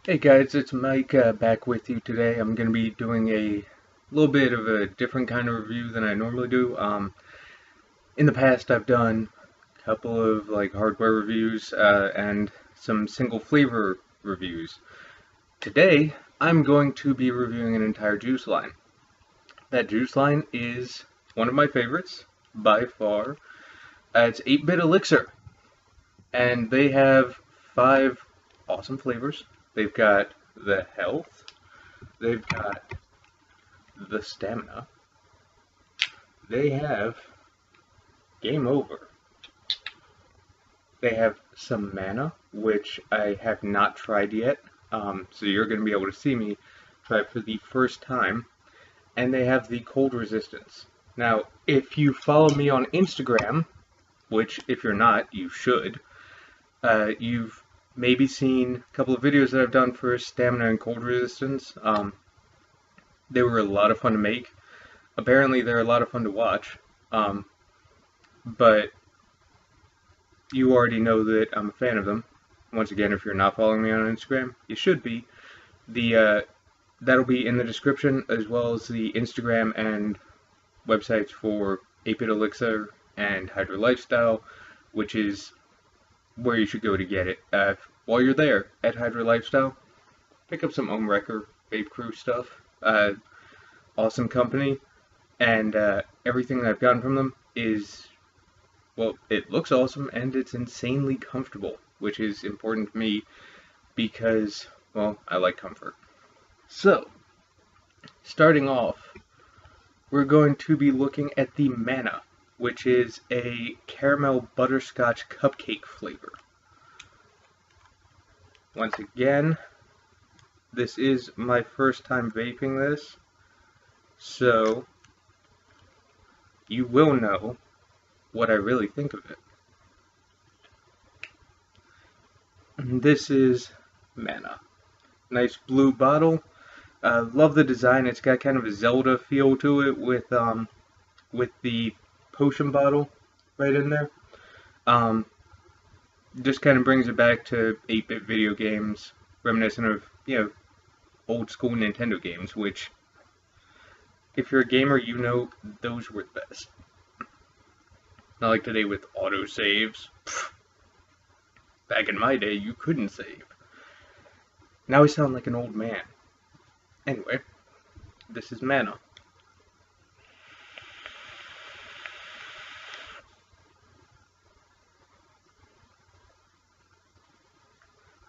Hey guys, it's Mike back with you today. I'm going to be doing a little bit of a different kind of review than I normally do. In the past, I've done a couple of hardware reviews and some single flavor reviews. Today, I'm going to be reviewing an entire juice line. That juice line is one of my favorites by far. It's 8-Bit Elixir, and they have 5 awesome flavors. They've got the health. They've got the stamina. They have game over. They have some mana, which I have not tried yet. So you're going to be able to see me try it for the first time. And they have the cold resistance. Now, if you follow me on Instagram, which if you're not, you should, you've maybe seen a couple of videos that I've done for stamina and cold resistance. They were a lot of fun to make. Apparently, they're a lot of fun to watch. But you already know that I'm a fan of them. Once again, if you're not following me on Instagram, you should be. That'll be in the description, as well as the Instagram and websites for 8-Bit Elixir and Hydra Lifestyle, which is where you should go to get it. While you're there at Hydra Lifestyle, pick up some Ohm Wrecker, Vape Crew stuff. Awesome company, and everything that I've gotten from them is, well, it looks awesome and it's insanely comfortable, which is important to me because, well, I like comfort. So, starting off, we're going to be looking at the Mana, which is a caramel butterscotch cupcake flavor. Once again, this is my first time vaping this, so you will know what I really think of it. This is Mana. Nice blue bottle. Love the design. It's got kind of a Zelda feel to it with the potion bottle right in there. Just kind of brings it back to 8-bit video games, reminiscent of, old school Nintendo games, which, if you're a gamer, you know those were the best. Not like today with autosaves. Back in my day, you couldn't save. Now I sound like an old man. Anyway, this is Mana.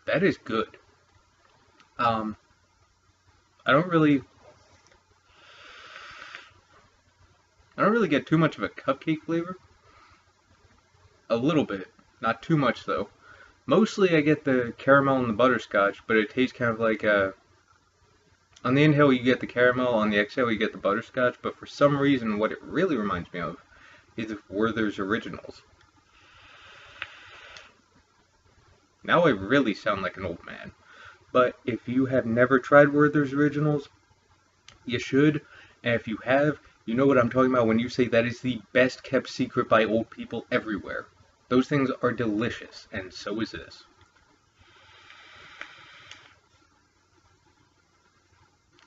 That is good. I don't really get too much of a cupcake flavor. A little bit, not too much though. Mostly I get the caramel and the butterscotch, but it tastes kind of like on the inhale you get the caramel, on the exhale you get the butterscotch, but for some reason what it really reminds me of is Werther's Originals. Now I really sound like an old man, but if you have never tried Werther's Originals, you should, and if you have, you know what I'm talking about when you say that is the best kept secret by old people everywhere. Those things are delicious, and so is this.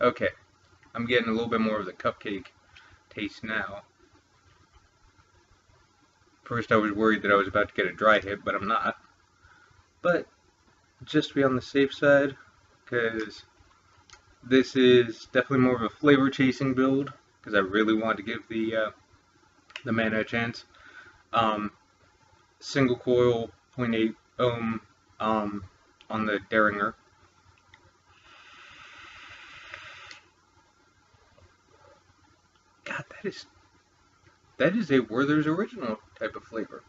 Okay, I'm getting a little bit more of the cupcake taste now. First I was worried that I was about to get a dry hit, but I'm not. But, just to be on the safe side, because this is definitely more of a flavor chasing build, because I really want to give the Mana a chance. Single coil 0.8 ohm on the Derringer. God, that is a Werther's Original type of flavor.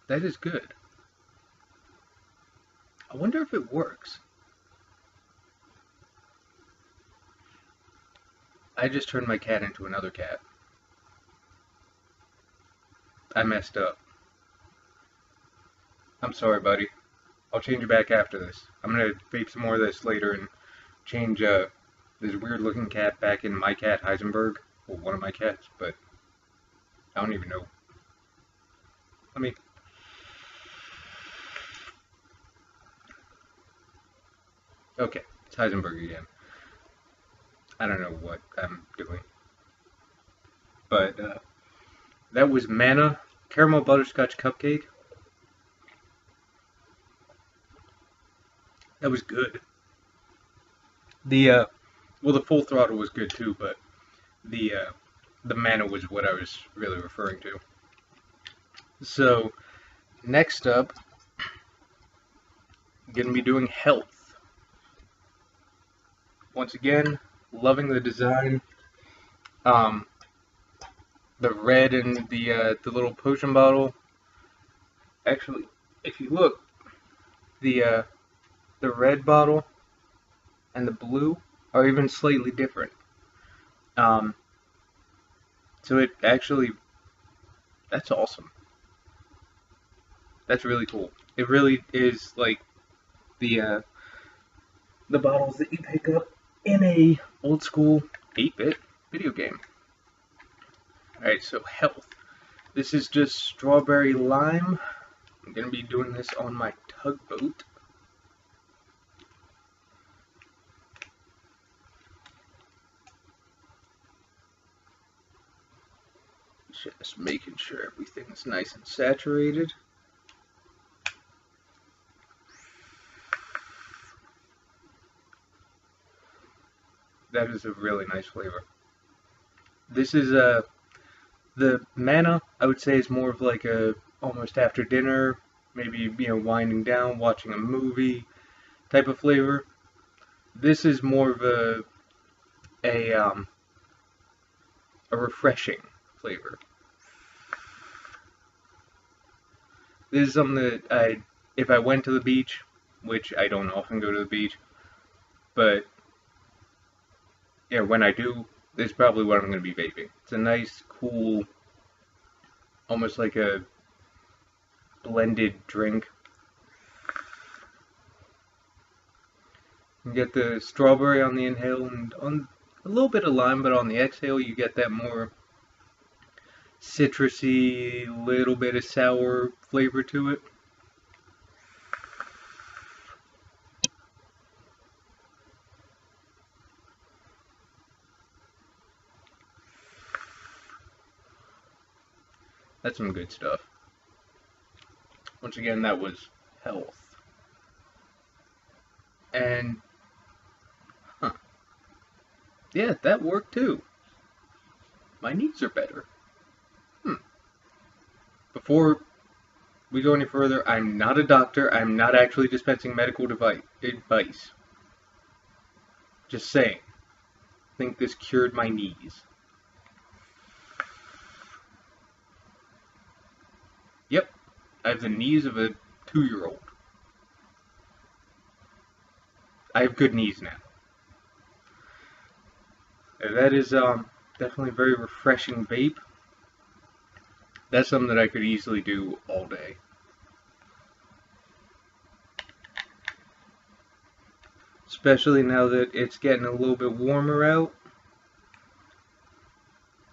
That is good. I wonder if it works. I just turned my cat into another cat. I messed up. I'm sorry, buddy. I'll change it back after this. I'm gonna vape some more of this later and change this weird looking cat back in my cat Heisenberg. Well, one of my cats, but I don't even know. Let me Okay, it's Heisenberg again. I don't know what I'm doing. But that was Manna Caramel Butterscotch Cupcake. That was good. The well, the Full Throttle was good too, but the uh, the Manna was what I was really referring to. So next up, I'm gonna be doing Health. Once again, loving the design. Um, the red and the little potion bottle. Actually, if you look, the red bottle and the blue are even slightly different. Um, so it actually, that's awesome. That's really cool. It really is like the uh, the bottles that you pick up in a old school 8-bit video game. Alright, so Health. This is just strawberry lime. I'm gonna be doing this on my tugboat. Just making sure everything's nice and saturated. That is a really nice flavor. This is the Manna, I would say, is more of like a almost after dinner, maybe winding down, watching a movie type of flavor. This is more of a um a refreshing flavor. This is something that if I went to the beach, which I don't often go to the beach, but yeah, when I do, this is probably what I'm going to be vaping. It's a nice, cool, almost like a blended drink. You get the strawberry on the inhale and on a little bit of lime, but on the exhale you get that more citrusy, little bit of sour flavor to it. That's some good stuff. Once again, that was Health. And, huh, yeah, that worked too. My knees are better. Before we go any further, I'm not a doctor. I'm not actually dispensing medical advice. Just saying. I think this cured my knees. Yep, I have the knees of a 2-year-old. I have good knees now. And that is definitely a very refreshing vape. That's something that I could easily do all day. Especially now that it's getting a little bit warmer out.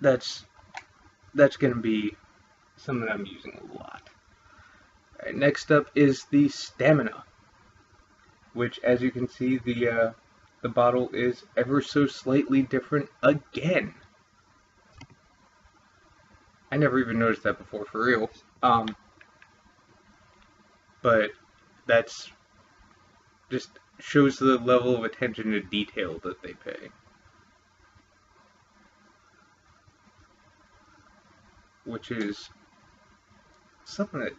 That's going to be something I'm using a lot. Alright, next up is the Stamina, which, as you can see, the bottle is ever so slightly different again. I never even noticed that before, for real. But that's just shows the level of attention to detail that they pay. Which is something that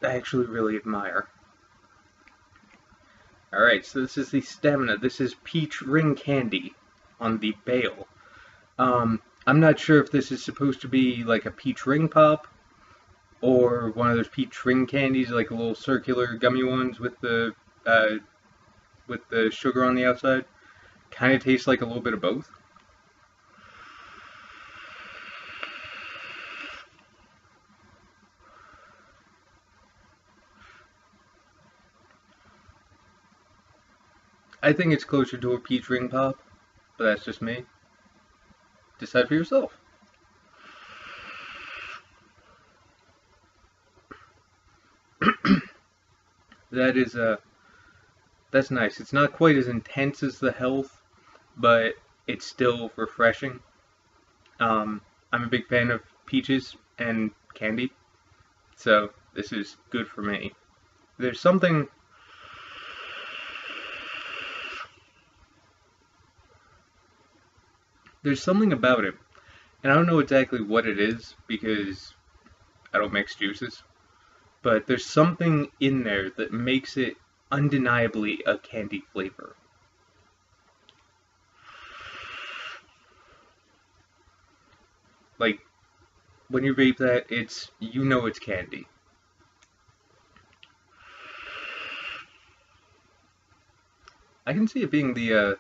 I actually really admire. Alright, so this is the Stamina. This is peach ring candy on the bale. I'm not sure if this is supposed to be like a peach ring pop or one of those peach ring candies, like a little circular gummy ones with the sugar on the outside. Kind of tastes like a little bit of both. I think it's closer to a peach ring pop, but that's just me. Decide for yourself. That is That's nice. It's not quite as intense as the health, but it's still refreshing. I'm a big fan of peaches and candy, so this is good for me. There's something there's something about it, and I don't know exactly what it is because I don't mix juices, but there's something in there that makes it undeniably a candy flavor. Like when you vape that, it's candy. I can see it being the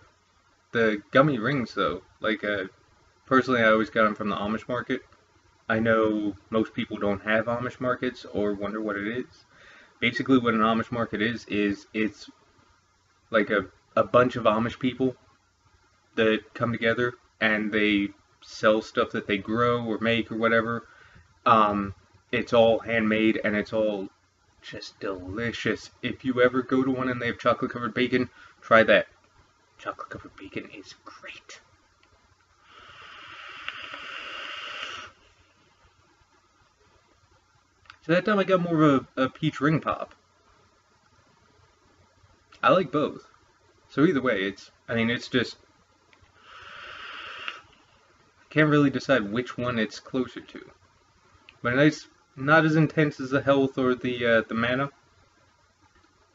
gummy rings though. Like personally, I always got them from the Amish market. I know most people don't have Amish markets or wonder what it is. Basically, what an Amish market is it's like a bunch of Amish people that come together and they sell stuff that they grow or make or whatever. Um, it's all handmade and it's all just delicious. If you ever go to one and they have chocolate covered bacon, try that. Chocolate covered bacon is great. So that time I got more of a peach ring pop. I like both. So either way, it's just, can't really decide which one it's closer to. But nice, not as intense as the health or the mana.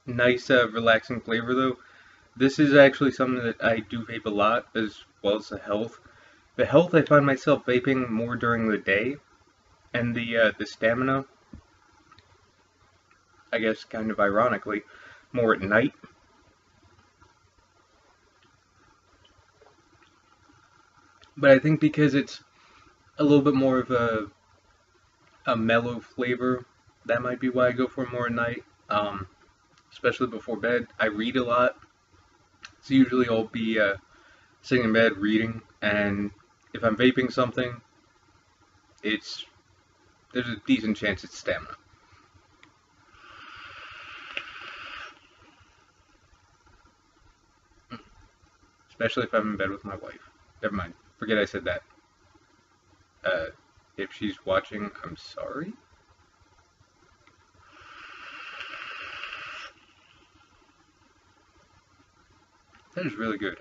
Nice, relaxing flavor though. This is actually something that I do vape a lot, as well as the health. The health I find myself vaping more during the day, and the stamina, I guess, kind of ironically, more at night. But I think because it's a little bit more of a mellow flavor, that might be why I go for more at night. Especially before bed. I read a lot, so usually I'll be sitting in bed reading, and if I'm vaping something, it's there's a decent chance it's stamina. Especially if I'm in bed with my wife. Never mind. Forget I said that. Uh, if she's watching, I'm sorry. That is really good.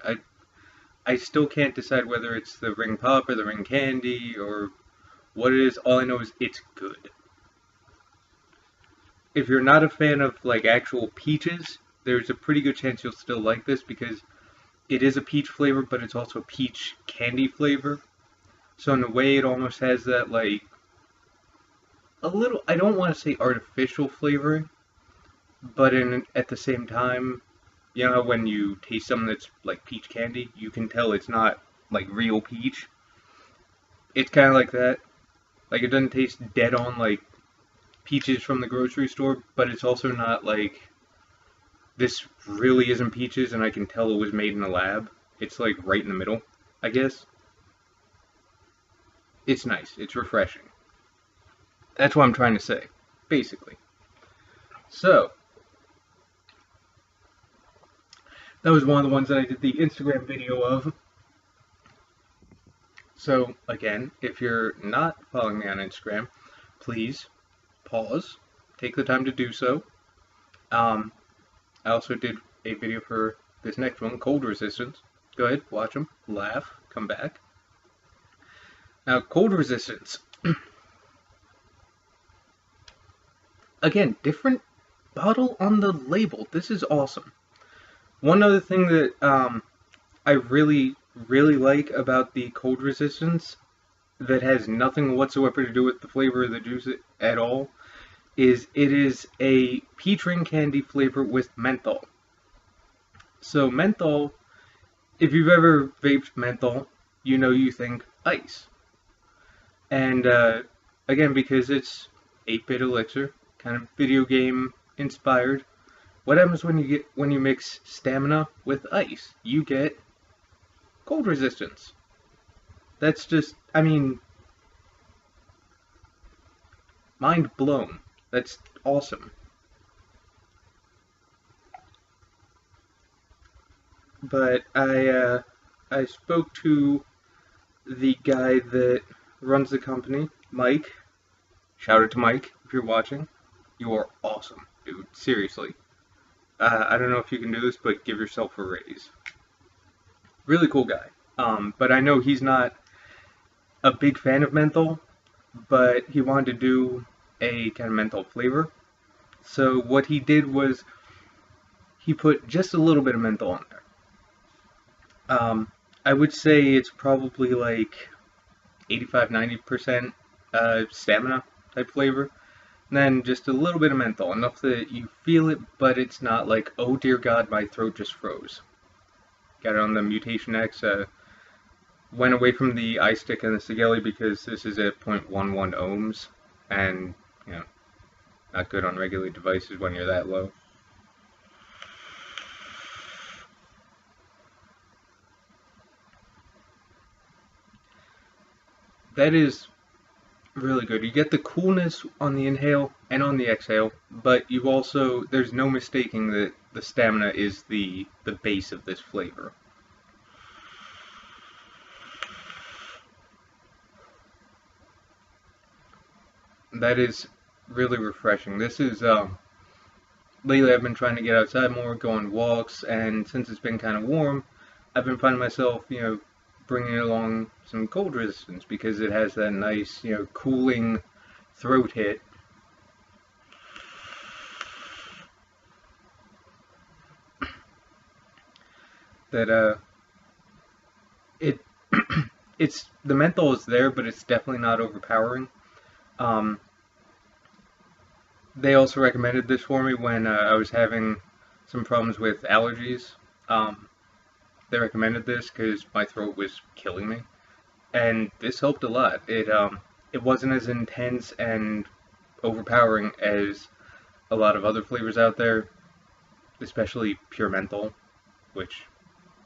I still can't decide whether it's the ring pop or the ring candy or what it is. All I know is it's good. If you're not a fan of like actual peaches, there's a pretty good chance you'll still like this because it is a peach flavor, but it's also a peach candy flavor. So in a way, it almost has that like a little. I don't want to say artificial flavoring, but in at the same time, you know, when you taste something that's like peach candy, you can tell it's not like real peach. It's kind of like that. Like it doesn't taste dead on like peaches from the grocery store, but it's also not like this really isn't peaches and I can tell it was made in a lab. It's like right in the middle, I guess. It's nice. It's refreshing. That's what I'm trying to say, basically. So, that was one of the ones that I did the Instagram video of. So, again, if you're not following me on Instagram, please pause, take the time to do so. I also did a video for this next one, Cold Resistance. Go ahead, watch them, laugh, come back. Now, Cold Resistance. Again, different bottle on the label. This is awesome. One other thing that I really, really like about the Cold Resistance that has nothing whatsoever to do with the flavor of the juice at all is it is a peach ring candy flavor with menthol. So menthol, if you've ever vaped menthol, you know you think ice. And again, because it's 8-bit elixir, kind of video game inspired, what happens when you mix stamina with ice? You get cold resistance. That's just, I mean, mind blown. That's awesome. but I spoke to the guy that runs the company, Mike. Shout out to Mike if you're watching. You are awesome, dude. Seriously. I don't know if you can do this, but give yourself a raise. Really cool guy. But I know he's not a big fan of menthol, but he wanted to do a kind of menthol flavor. So what he did was he put just a little bit of menthol in there. I would say it's probably like 85-90% stamina type flavor. And then just a little bit of menthol, enough that you feel it, but it's not like, oh dear God, my throat just froze. Got it on the Mutation X. Went away from the iStick and the Sigelli because this is at 0.11 ohms, and you know, not good on regular devices when you're that low. That is really good. You get the coolness on the inhale and on the exhale, but you also, there's no mistaking that the stamina is the base of this flavor. That is really refreshing. This is lately I've been trying to get outside more, go on walks, and since it's been kind of warm, I've been finding myself, bringing along some cold resistance because it has that nice, cooling throat hit. That it it's the menthol is there, but it's definitely not overpowering. Um, they also recommended this for me when I was having some problems with allergies. Um, they recommended this because my throat was killing me, and this helped a lot. It wasn't as intense and overpowering as a lot of other flavors out there, especially pure menthol, which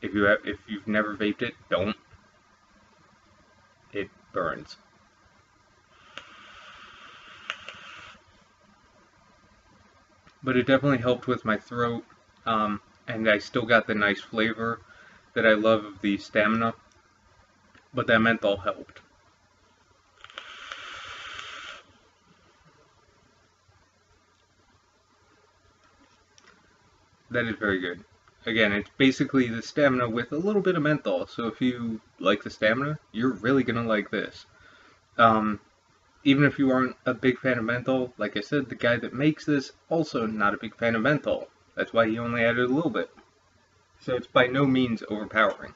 if you've never vaped it, don't. It burns. But it definitely helped with my throat, and I still got the nice flavor that I love of the stamina, but that menthol helped. That is very good. Again, it's basically the stamina with a little bit of menthol, so if you like the stamina, you're really gonna like this. Um, Even if you aren't a big fan of menthol, like I said, the guy that makes this also not a big fan of menthol. That's why he only added a little bit. So it's by no means overpowering.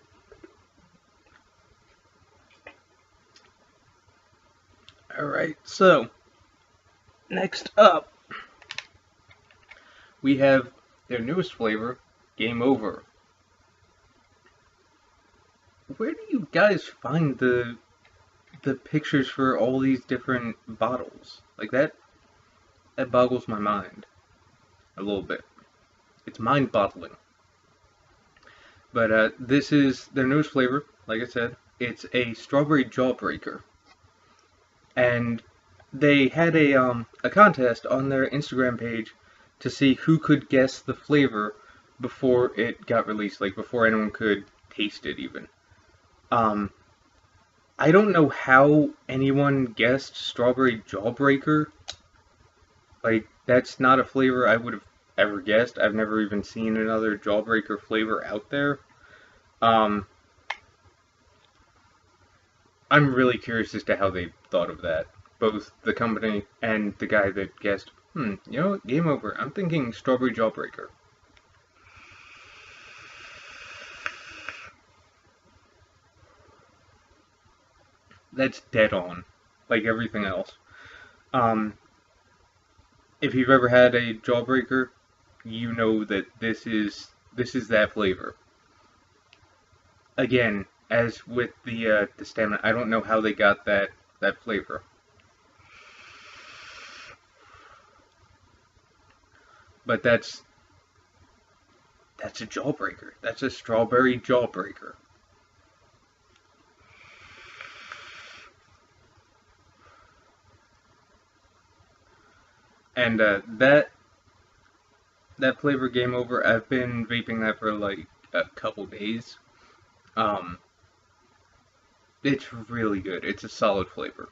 Alright, so next up we have their newest flavor, Game Over. Where do you guys find the pictures for all these different bottles? Like that boggles my mind a little bit. It's mind-boggling. But this is their newest flavor, like I said. It's a strawberry jawbreaker. And they had a contest on their Instagram page to see who could guess the flavor before it got released, like before anyone could taste it even. Um, I don't know how anyone guessed strawberry jawbreaker. Like, that's not a flavor I would have ever guessed. I've never even seen another jawbreaker flavor out there. Um, I'm really curious as to how they thought of that. Both the company and the guy that guessed, game over. I'm thinking strawberry jawbreaker. That's dead on, like everything else. Um, if you've ever had a jawbreaker, you know that this is that flavor. Again, as with the stamina, I don't know how they got that flavor. But that's a jawbreaker. That's a strawberry jawbreaker. And that flavor Game Over, I've been vaping that for like a couple days. Um, it's really good. It's a solid flavor.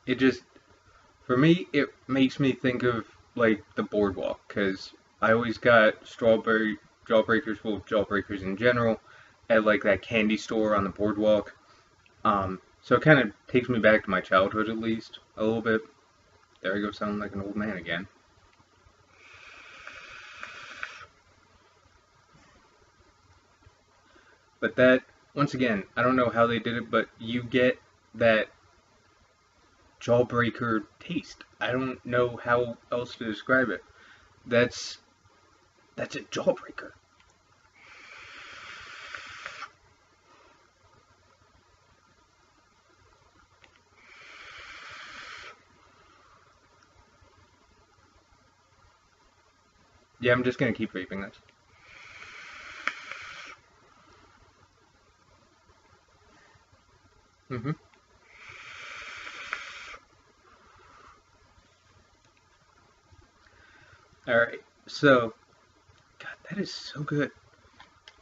It just, for me, it makes me think of like the boardwalk because I always got strawberry jawbreakers, well, jawbreakers in general, at like that candy store on the boardwalk. So it kind of takes me back to my childhood at least a little bit. There I go, sounding like an old man again. But that, once again, I don't know how they did it, but you get that jawbreaker taste. I don't know how else to describe it. That's that's a jawbreaker. Yeah, I'm just gonna keep vaping this. Mm-hmm. Alright, so, God, that is so good.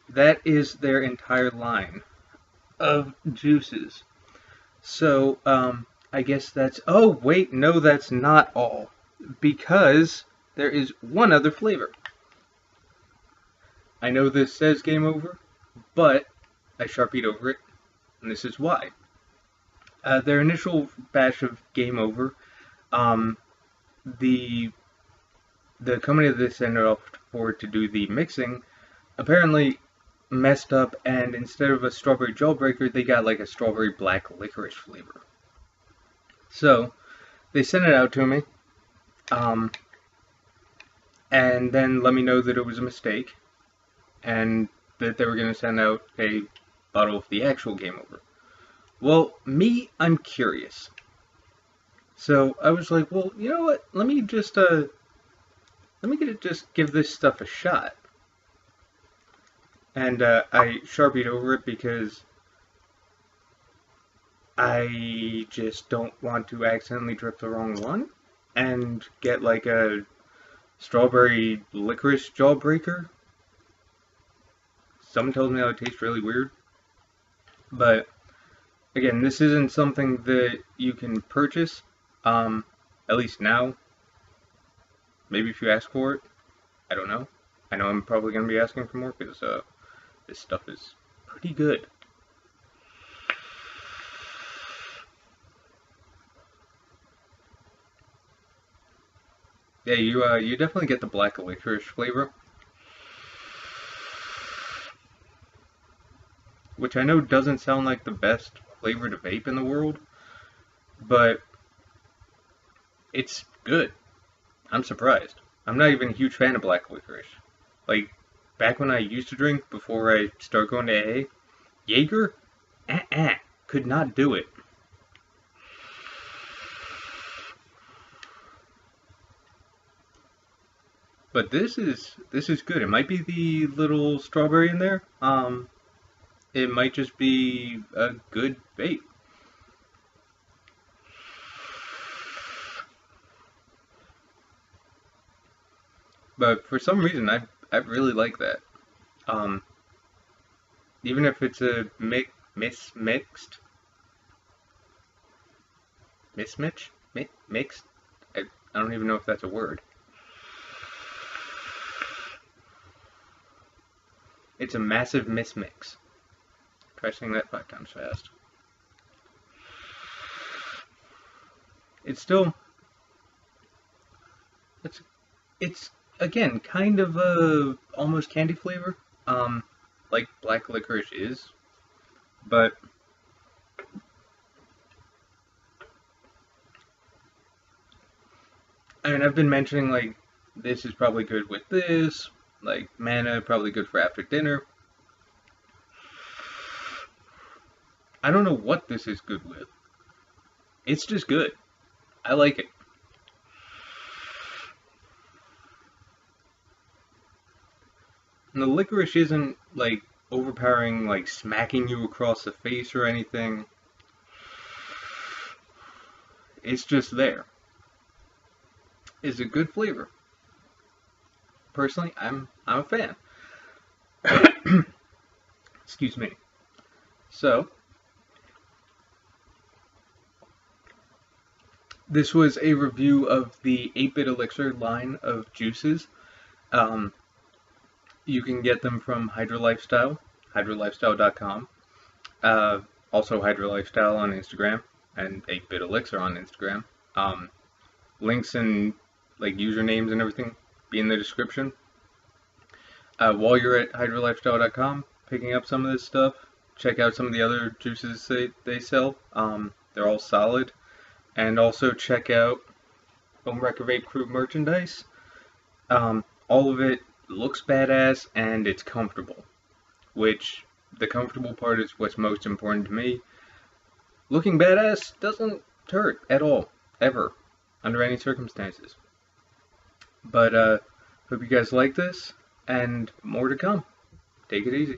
That is their entire line of juices. So, I guess that's. Oh, wait, no, that's not all. Because there is one other flavor. I know this says game over, but I sharpied over it, and this is why. Their initial batch of game over, um, the the company that they sent it off for to do the mixing apparently messed up, and instead of a strawberry jawbreaker, they got like a strawberry black licorice flavor. So they sent it out to me, um, and then let me know that it was a mistake, and that they were going to send out a bottle of the actual game over. Well, I'm curious. So I was like, well, you know what? Let me just give this stuff a shot. And I sharpied over it because I just don't want to accidentally drip the wrong one and get like a strawberry licorice jawbreaker. Someone tells me that would taste really weird. But again, this isn't something that you can purchase, at least now. Maybe if you ask for it, I don't know. I know I'm probably going to be asking for more because this stuff is pretty good. Yeah, you definitely get the black licorice flavor, which I know doesn't sound like the best flavor to vape in the world, but it's good. I'm surprised. I'm not even a huge fan of black licorice. Like, back when I used to drink before I started going to AA, Jaeger, could not do it. But this is good. It might be the little strawberry in there. It might just be a good vape. But for some reason, I really like that. Um, Even if it's a mismatch, mixed. I don't even know if that's a word. It's a massive mismix. Try saying that 5 times fast. It's still, it's, it's again kind of a almost candy flavor, like black licorice is, but I mean I've been mentioning like this is probably good with this, like mana probably good for after dinner. I don't know what this is good with. It's just good. I like it. And the licorice isn't like overpowering, like smacking you across the face or anything. It's just there. is a good flavor. Personally, I'm a fan. Excuse me. So, this was a review of the 8-Bit Elixir line of juices. Um, you can get them from Hydra Lifestyle, hydralifestyle.com. Also Hydra Lifestyle on Instagram, and 8-Bit Elixir on Instagram. Links and like usernames and everything be in the description. While you're at hydralifestyle.com picking up some of this stuff, check out some of the other juices they sell. They're all solid. And also check out Home Wrecker Vape Crew merchandise. All of it looks badass and it's comfortable, which the comfortable part is what's most important to me. Looking badass doesn't hurt at all, ever, under any circumstances. But hope you guys like this, and more to come. Take it easy.